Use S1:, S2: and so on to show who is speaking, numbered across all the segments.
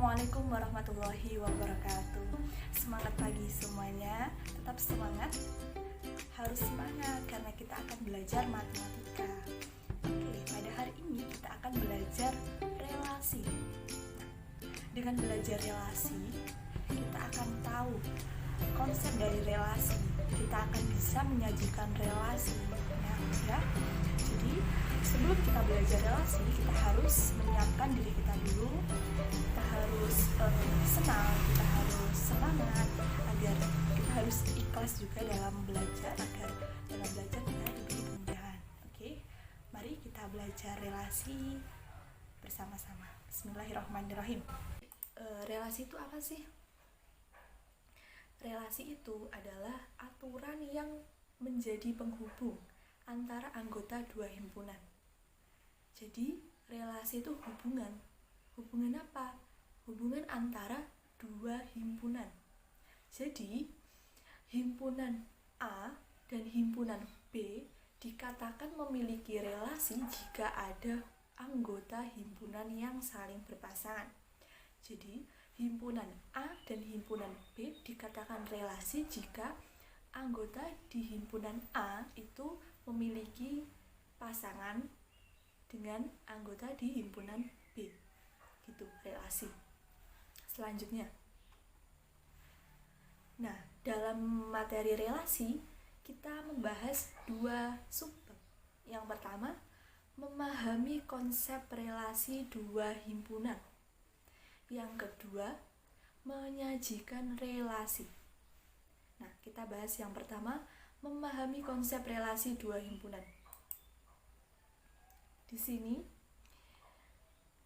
S1: Assalamualaikum warahmatullahi wabarakatuh. Semangat pagi semuanya, tetap semangat. Harus semangat karena kita akan belajar matematika. Oke, pada hari ini kita akan belajar relasi. Dengan belajar relasi, kita akan tahu konsep dari relasi. Kita akan bisa menyajikan relasi, ya. Jadi sebelum kita belajar relasi, kita harus menyiapkan diri kita dulu. Kita harus senang, kita harus semangat, agar kita harus ikhlas juga dalam belajar, agar dalam belajar kita diberi kemudahan. Oke, mari kita belajar relasi bersama-sama. Bismillahirrahmanirrahim. Relasi itu apa sih? Relasi itu adalah aturan yang menjadi penghubung antara anggota dua himpunan. Jadi, relasi itu hubungan. Hubungan apa? Hubungan antara dua himpunan. Jadi, himpunan A dan himpunan B dikatakan memiliki relasi jika ada anggota himpunan yang saling berpasangan. Jadi, himpunan A dan himpunan B dikatakan relasi jika anggota di himpunan A itu memiliki pasangan dengan anggota di himpunan B. Gitu, relasi. Selanjutnya. Nah, dalam materi relasi, kita membahas dua subbab. Yang pertama, memahami konsep relasi dua himpunan. Yang kedua, menyajikan relasi. Nah, kita bahas yang pertama, memahami konsep relasi dua himpunan. Di sini,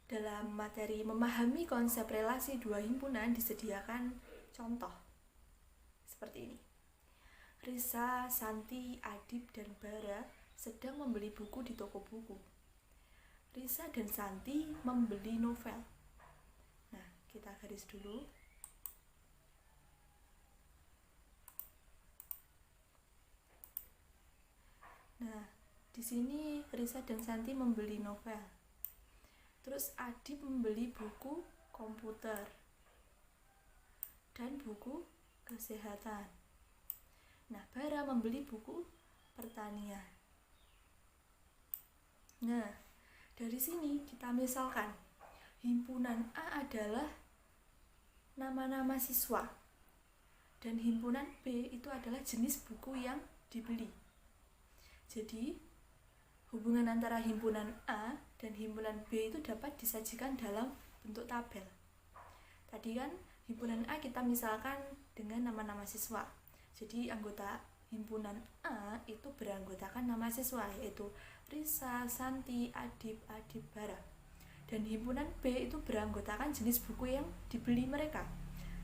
S1: dalam materi memahami konsep relasi dua himpunan disediakan contoh seperti ini. Risa, Santi, Adib, dan Bara sedang membeli buku di toko buku. Risa dan Santi membeli novel. Nah, kita garis dulu. Nah, di sini Risa dan Santi membeli novel. Terus Adib membeli buku komputer dan buku kesehatan. Nah, Bara membeli buku pertanian. Nah, dari sini kita misalkan himpunan A adalah nama-nama siswa dan himpunan B itu adalah jenis buku yang dibeli. Jadi, hubungan antara himpunan A dan himpunan B itu dapat disajikan dalam bentuk tabel. Tadi kan himpunan A kita misalkan dengan nama-nama siswa. Jadi, anggota himpunan A itu beranggotakan nama siswa, yaitu Risa, Santi, Adib, Bara. Dan himpunan B itu beranggotakan jenis buku yang dibeli mereka,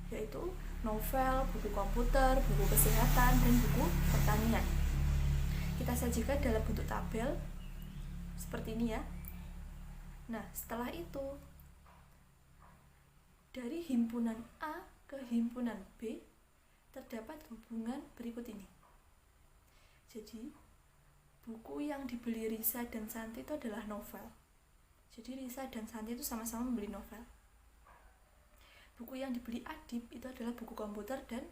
S1: yaitu novel, buku komputer, buku kesehatan, dan buku pertanian. Kita sajikan dalam bentuk tabel seperti ini ya. Nah, setelah itu dari himpunan A ke himpunan B terdapat hubungan berikut ini. Jadi, buku yang dibeli Risa dan Santi itu adalah novel. Jadi, Risa dan Santi itu sama-sama membeli novel. Buku yang dibeli Adib itu adalah buku komputer dan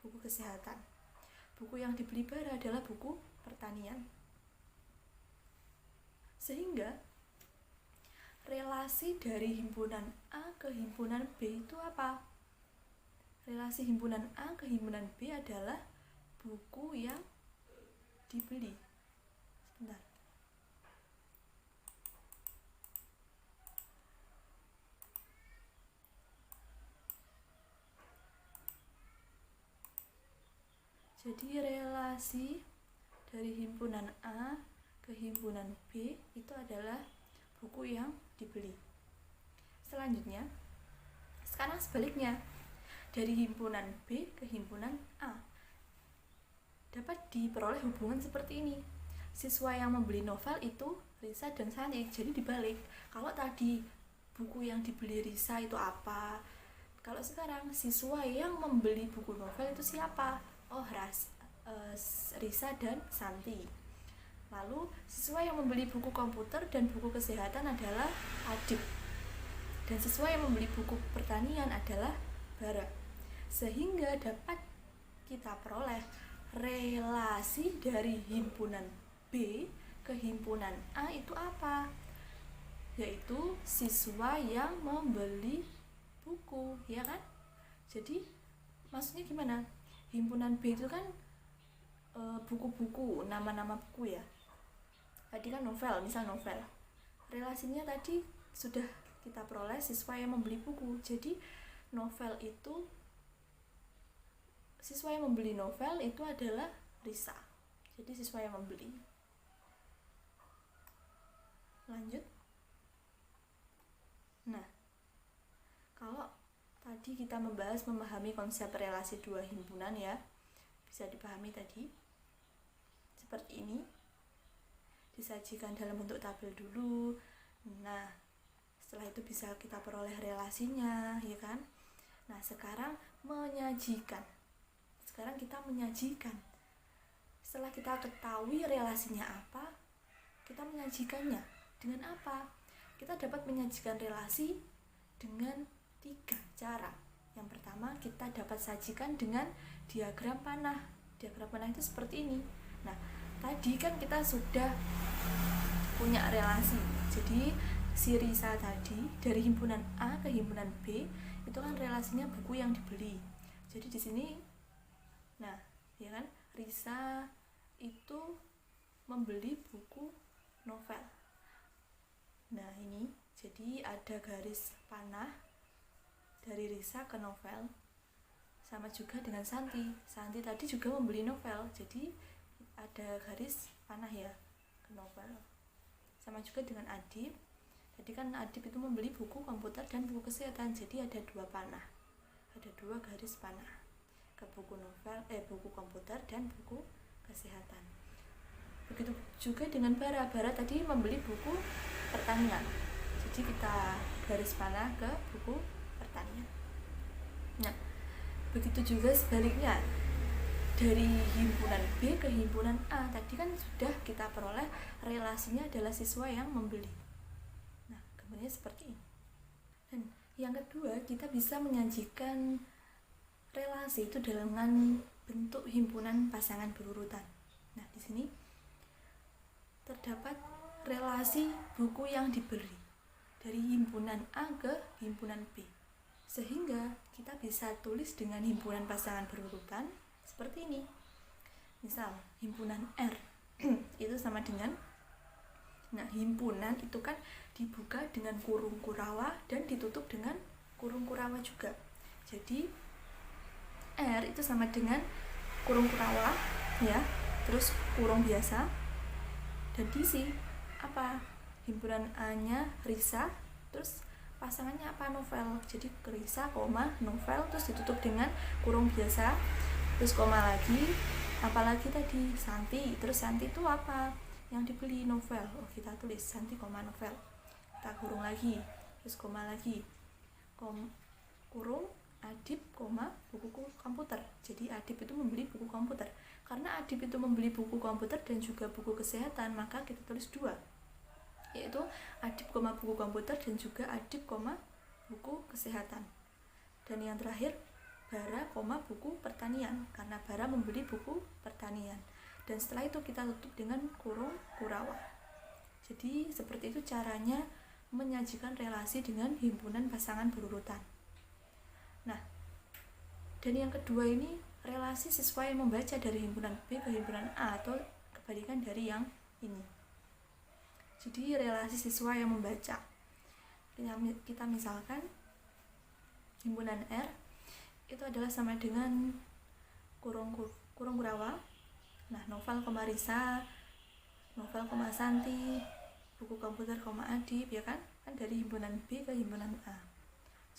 S1: buku kesehatan. Buku yang dibeli Bara adalah buku pertanian. Sehingga relasi dari himpunan A ke himpunan B itu apa? Relasi himpunan A ke himpunan B adalah buku yang dibeli. Sebentar. Jadi relasi dari himpunan A ke himpunan B itu adalah buku yang dibeli. Selanjutnya, sekarang sebaliknya, dari himpunan B ke himpunan A dapat diperoleh hubungan seperti ini. Siswa yang membeli novel itu Risa dan Santi. Jadi dibalik, kalau tadi buku yang dibeli Risa itu apa, kalau sekarang siswa yang membeli buku novel itu siapa? Oh, Risa dan Santi. Lalu siswa yang membeli buku komputer dan buku kesehatan adalah Adib Dan siswa yang membeli buku pertanian adalah Bara. Sehingga dapat kita peroleh relasi dari himpunan B ke himpunan A itu apa? Yaitu siswa yang membeli buku, ya kan? Jadi maksudnya gimana? Himpunan B itu kan buku-buku, nama-nama buku ya. Tadi kan novel, misal novel. Relasinya tadi sudah kita peroleh siswa yang membeli buku. Jadi novel itu, siswa yang membeli novel itu adalah Risa. Jadi siswa yang membeli. Lanjut. Nah, kalau tadi kita membahas memahami konsep relasi dua himpunan ya, bisa dipahami tadi seperti ini, disajikan dalam bentuk tabel dulu. Nah, setelah itu bisa kita peroleh relasinya, ya kan? Nah, sekarang menyajikan. Sekarang kita menyajikan. Setelah kita ketahui relasinya apa, kita menyajikannya dengan apa? Kita dapat menyajikan relasi dengan 3 cara. Yang pertama, kita dapat sajikan dengan diagram panah. Diagram panah itu seperti ini. Nah, tadi kan kita sudah punya relasi. Jadi si Risa tadi dari himpunan A ke himpunan B itu kan relasinya buku yang dibeli. Jadi di sini, nah, ya kan, Risa itu membeli buku novel. Nah, ini jadi ada garis panah dari Risa ke novel. Sama juga dengan Santi. Santi tadi juga membeli novel. Jadi ada garis panah ya ke novel. Sama juga dengan Adib. Tadi kan Adib itu membeli buku komputer dan buku kesehatan. Jadi ada 2 panah. Ada 2 garis panah ke buku novel, buku komputer dan buku kesehatan. Begitu juga dengan Bara. Bara tadi membeli buku pertanian. Jadi kita garis panah ke buku pertanian. Nah, begitu juga sebaliknya. Dari himpunan B ke himpunan A tadi kan sudah kita peroleh relasinya adalah siswa yang membeli. Nah, gambarnya seperti ini. Dan yang kedua, kita bisa menyajikan relasi itu dengan bentuk himpunan pasangan berurutan. Nah, di sini terdapat relasi buku yang dibeli dari himpunan A ke himpunan B. Sehingga kita bisa tulis dengan himpunan pasangan berurutan seperti ini. Misal himpunan R itu sama dengan, nah, himpunan itu kan dibuka dengan kurung kurawa dan ditutup dengan kurung kurawa juga. Jadi R itu sama dengan kurung kurawa ya, terus kurung biasa, dan diisi apa? Himpunan A-nya Risa, terus pasangannya apa? Novel. Jadi Risa, novel, terus ditutup dengan kurung biasa, terus koma lagi, apalagi tadi Santi, terus Santi itu apa? Yang dibeli novel. Oh, kita tulis Santi, novel. Kita kurung lagi, terus koma lagi, kurung Adib, buku komputer. Jadi Adib itu membeli buku komputer. Karena Adib itu membeli buku komputer dan juga buku kesehatan, maka kita tulis 2, yaitu Adib, buku komputer dan juga Adib, buku kesehatan. Dan yang terakhir Bara, buku pertanian, karena Bara membeli buku pertanian. Dan setelah itu kita tutup dengan kurung kurawa. Jadi seperti itu caranya menyajikan relasi dengan himpunan pasangan berurutan. Nah, dan yang kedua ini relasi siswa yang membaca dari himpunan B ke himpunan A, atau kebalikan dari yang ini. Jadi relasi siswa yang membaca, kita misalkan himpunan R itu adalah sama dengan kurung kurawa. Nah, novel, Risa, novel, Santi, buku komputer, Adib, ya kan? Kan dari himpunan B ke himpunan A.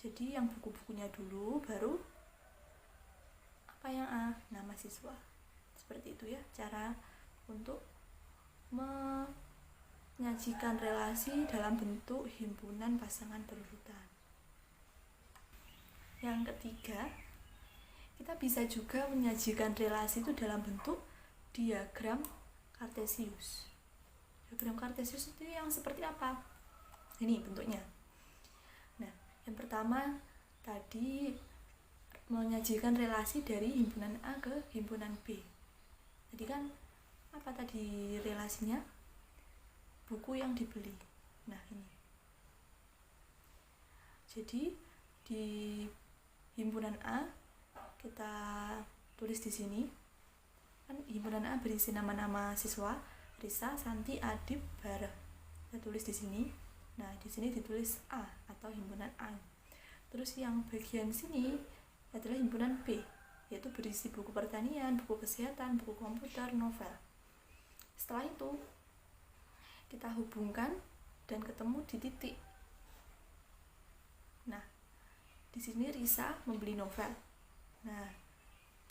S1: Jadi yang buku-bukunya dulu, baru apa yang A? Nama siswa. Seperti itu ya cara untuk menyajikan relasi dalam bentuk himpunan pasangan berurutan. Yang ketiga, kita bisa juga menyajikan relasi itu dalam bentuk diagram Kartesius. Diagram Kartesius itu yang seperti apa? Ini bentuknya. Nah, Yang pertama tadi menyajikan relasi dari himpunan A ke himpunan B. Jadi kan apa tadi relasinya? Buku yang dibeli. Nah, ini. Jadi di himpunan A kita tulis di sini. Kan himpunan A berisi nama-nama siswa, Risa, Santi, Adib, Bara. Kita tulis di sini. Nah, di sini ditulis A atau himpunan A. Terus yang bagian sini adalah himpunan B, yaitu berisi buku pertanian, buku kesehatan, buku komputer, novel. Setelah itu kita hubungkan dan ketemu di titik. Nah, di sini Risa membeli novel. Nah,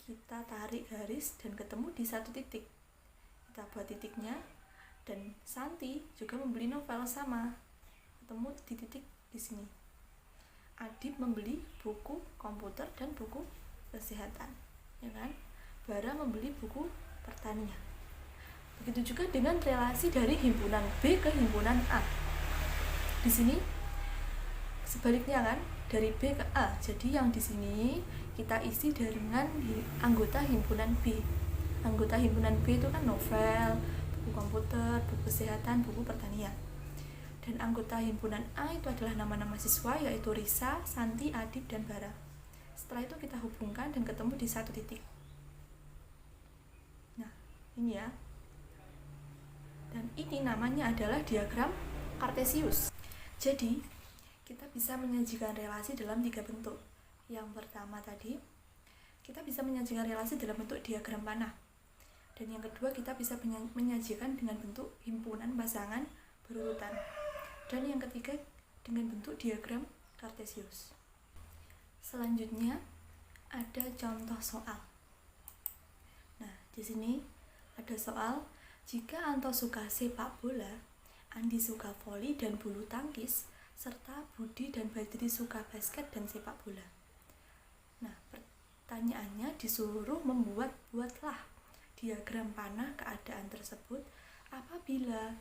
S1: kita tarik garis dan ketemu di satu titik. Kita buat titiknya, dan Santi juga membeli novel sama, ketemu di titik di sini. Adib membeli buku komputer dan buku kesehatan, ya kan? Bara membeli buku pertanian. Begitu juga dengan relasi dari himpunan B ke himpunan A. Di sini sebaliknya kan, dari B ke A. Jadi yang di sini kita isi dengan anggota himpunan B. Anggota himpunan B itu kan novel, buku komputer, buku kesehatan, buku pertanian. Dan anggota himpunan A itu adalah nama-nama siswa, yaitu Risa, Santi, Adib, dan Bara. Setelah itu kita hubungkan dan ketemu di satu titik. Nah, ini ya. Dan ini namanya adalah diagram Kartesius. Jadi, kita bisa menyajikan relasi dalam 3 bentuk. Yang pertama tadi, kita bisa menyajikan relasi dalam bentuk diagram panah. Dan yang kedua, kita bisa menyajikan dengan bentuk himpunan pasangan berurutan. Dan yang ketiga, dengan bentuk diagram Kartesius. Selanjutnya, ada contoh soal. Nah, di sini ada soal, jika Anto suka sepak bola, Andi suka voli dan bulu tangkis, serta Budi dan Badri suka basket dan sepak bola. Nah, pertanyaannya disuruh buatlah diagram panah keadaan tersebut apabila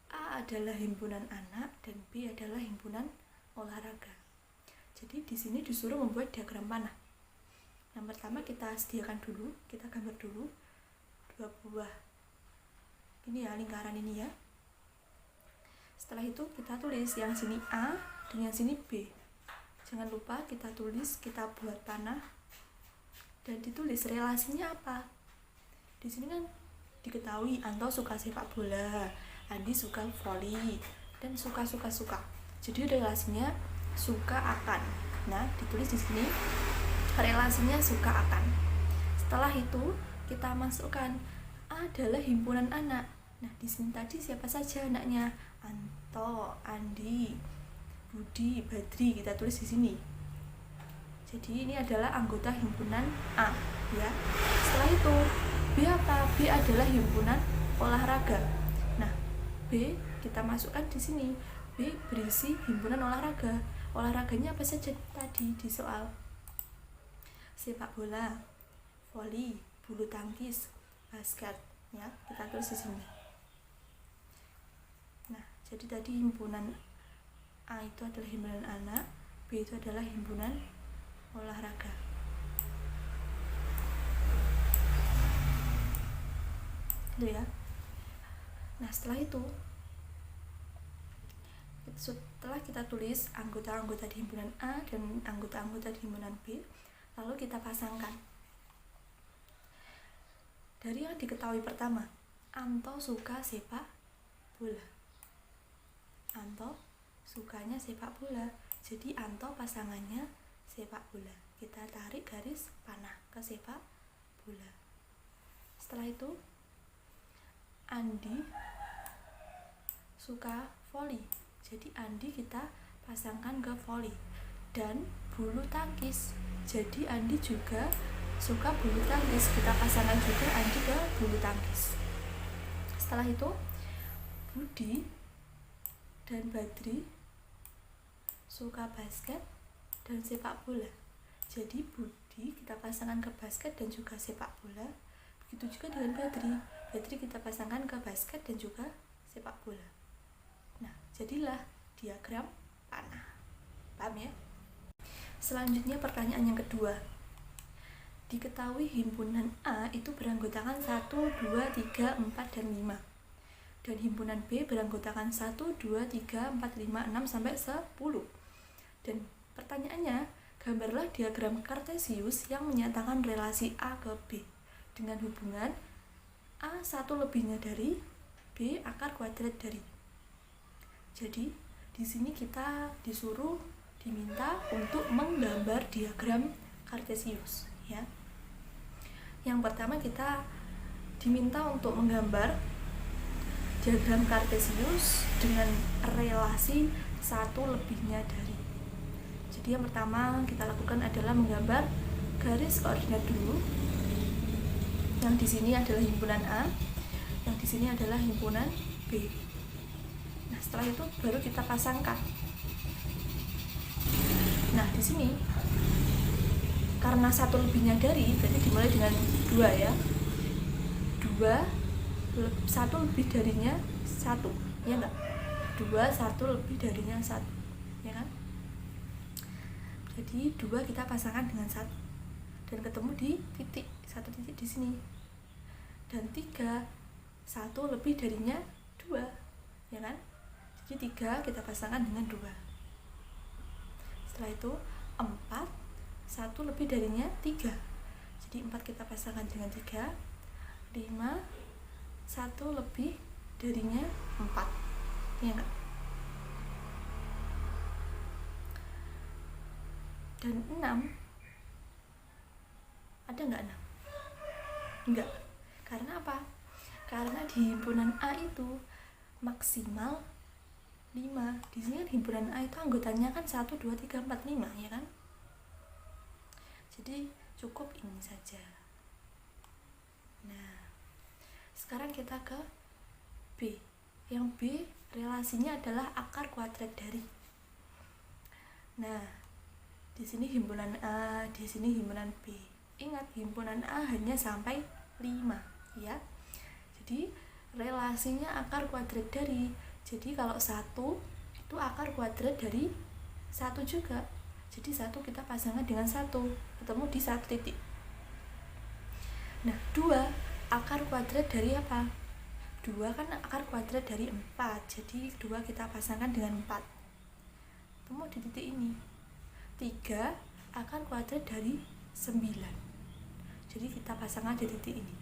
S1: A adalah himpunan anak dan B adalah himpunan olahraga. Jadi di sini disuruh membuat diagram panah. Yang pertama kita sediakan dulu, kita gambar dulu 2 buah ini ya, lingkaran ini ya. Setelah itu kita tulis yang sini A dan yang sini B. Jangan lupa kita tulis, kita buat panah dan ditulis relasinya apa. Di sini kan diketahui Anto suka sepak bola, Andi suka voli, dan suka. Jadi relasinya suka akan. Nah, ditulis di sini relasinya suka akan. Setelah itu kita masukkan A adalah himpunan anak. Nah, di sini tadi siapa saja anaknya? Anto, Andi, Budi, Badri, kita tulis di sini. Jadi ini adalah anggota himpunan A, ya. Setelah itu B apa? B adalah himpunan olahraga. Nah, B kita masukkan di sini. B berisi himpunan olahraga. Olahraganya apa saja tadi di soal? Sepak bola, voli, bulu tangkis, basket, ya. Kita tulis di sini. Nah, jadi tadi himpunan A itu adalah himpunan anak, B itu adalah himpunan olahraga. Itu ya. Nah, setelah kita tulis anggota-anggota di himpunan A dan anggota-anggota di himpunan B, lalu kita pasangkan. Dari yang diketahui pertama, Anto suka sepak bola. Anto sukanya sepak bola. Jadi Anto pasangannya sepak bola. Kita tarik garis panah ke sepak bola. Setelah itu Andi suka voli. Jadi Andi kita pasangkan ke voli. Dan bulu tangkis. Jadi Andi juga suka bulu tangkis. Kita pasangkan juga Andi ke bulu tangkis. Setelah itu Budi dan Badri suka basket dan sepak bola. Jadi Budi kita pasangkan ke basket dan juga sepak bola. Begitu juga dengan Badri. Badri kita pasangkan ke basket dan juga sepak bola. Nah, jadilah diagram panah. Paham ya? Selanjutnya pertanyaan yang kedua. Diketahui himpunan A itu beranggotakan 1, 2, 3, 4, dan 5. Dan himpunan B beranggotakan 1, 2, 3, 4, 5, 6, sampai 10. Dan pertanyaannya, gambarlah diagram Kartesius yang menyatakan relasi A ke B dengan hubungan A 1 lebihnya dari B akar kuadrat dari. Jadi, di sini kita diminta untuk menggambar diagram Kartesius, ya. Yang pertama kita diminta untuk menggambar diagram Kartesius dengan relasi 1 lebihnya dari. Jadi yang pertama kita lakukan adalah menggambar garis koordinat dulu. Yang di sini adalah himpunan A, yang di sini adalah himpunan B. Nah, setelah itu baru kita pasangkan. Nah, di sini karena 1 lebihnya dari, berarti dimulai dengan 2 ya. 2, 1 lebih darinya 1, ya enggak? 2, 1 lebih darinya 1, ya kan? Jadi 2 kita pasangkan dengan 1 dan ketemu di titik, 1 titik di sini. Dan 3, 1 lebih darinya 2, ya kan? Jadi 3 kita pasangkan dengan 2. Setelah itu 4, 1 lebih darinya 3. Jadi 4 kita pasangkan dengan 3. 5, 1 lebih darinya 4. Ya enggak? Dan 6, ada enggak 6? Enggak. Karena apa? Karena di himpunan A itu maksimal 5. Di sini kan himpunan A itu anggotanya kan 1, 2, 3, 4, 5, ya kan? Jadi cukup ini saja. Nah, sekarang kita ke B. Yang B relasinya adalah akar kuadrat dari. Nah, di sini himpunan A, di sini himpunan B. Ingat, himpunan A hanya sampai 5, ya. Jadi relasinya akar kuadrat dari. Jadi kalau 1 itu akar kuadrat dari 1 juga. Jadi 1 kita pasangkan dengan 1, ketemu di 1 titik. Nah, 2 akar kuadrat dari apa? 2 kan akar kuadrat dari 4. Jadi 2 kita pasangkan dengan 4, ketemu di titik ini. 3 akar kuadrat dari 9. Jadi kita pasangkan di titik ini.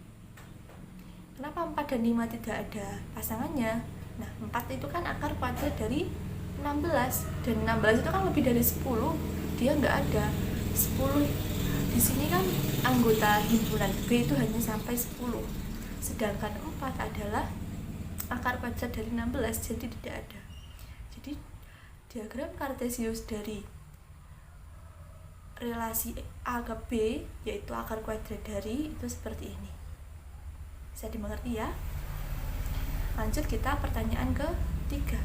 S1: Kenapa 4 dan 5 tidak ada pasangannya? Nah, 4 itu kan akar kuadrat dari 16, dan 16 itu kan lebih dari 10, dia nggak ada. 10 di sini kan anggota himpunan B itu hanya sampai 10, sedangkan 4 adalah akar kuadrat dari 16, jadi tidak ada. Jadi diagram Kartesius dari relasi A ke B, yaitu akar kuadrat dari, itu seperti ini. Bisa dimengerti ya? Lanjut kita pertanyaan ke-3.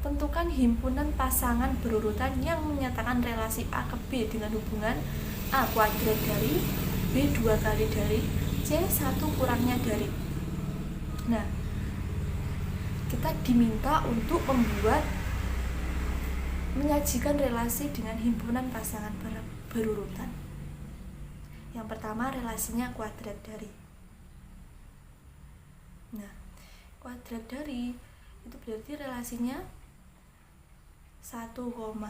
S1: Tentukan himpunan pasangan berurutan yang menyatakan relasi A ke B dengan hubungan A kuadrat dari, B 2 kali dari, C 1 kurangnya dari. Nah, kita diminta untuk menyajikan relasi dengan himpunan pasangan berurutan. Yang pertama relasinya kuadrat dari. Nah, kuadrat dari itu berarti relasinya 1,1,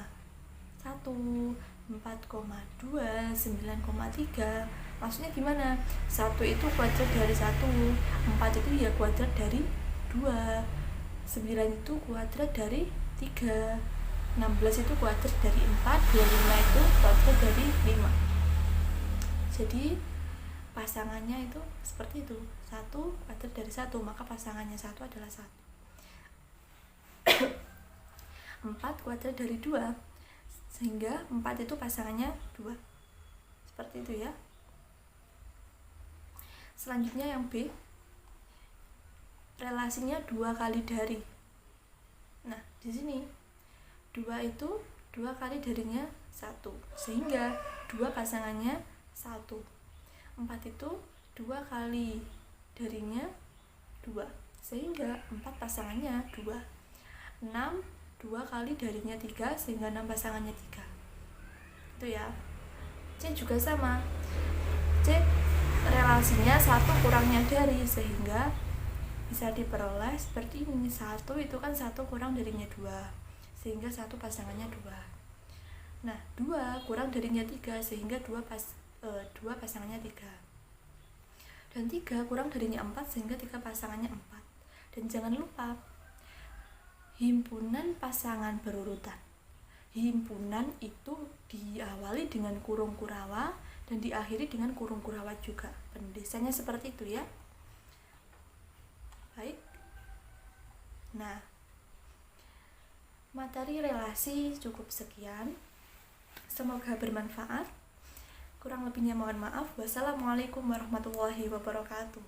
S1: 4,2, 9,3. Maksudnya gimana? 1 itu kuadrat dari 1, 4 itu ya kuadrat dari 2, 9 itu kuadrat dari 3, 16 itu kuadrat dari 4, 25 itu kuadrat dari 5. Jadi pasangannya itu seperti itu. 1 kuadrat dari 1, maka pasangannya 1 adalah 1. 4 kuadrat dari 2, sehingga 4 itu pasangannya 2. Seperti itu ya. Selanjutnya yang B, relasinya 2 kali dari. Nah, di sini 2 itu 2 kali darinya 1, sehingga 2 pasangannya 1. 4 itu 2 kali darinya 2, sehingga 4 pasangannya 2. 6 2 kali darinya 3, sehingga 6 pasangannya 3. itu ya. C juga sama, C relasinya 1 kurangnya dari, sehingga bisa diperoleh seperti ini. 1 itu kan 1 kurang darinya 2, sehingga 1 pasangannya 2. Nah 2 kurang darinya 3, sehingga 2 pasangannya 3. Dan 3 kurang darinya 4, sehingga 3 pasangannya 4. Dan jangan lupa himpunan pasangan berurutan. Himpunan itu diawali dengan kurung kurawa dan diakhiri dengan kurung kurawa juga. Penulisannya seperti itu ya. Baik. Nah, materi relasi cukup sekian. Semoga bermanfaat. Kurang lebihnya mohon maaf. Wassalamualaikum warahmatullahi wabarakatuh.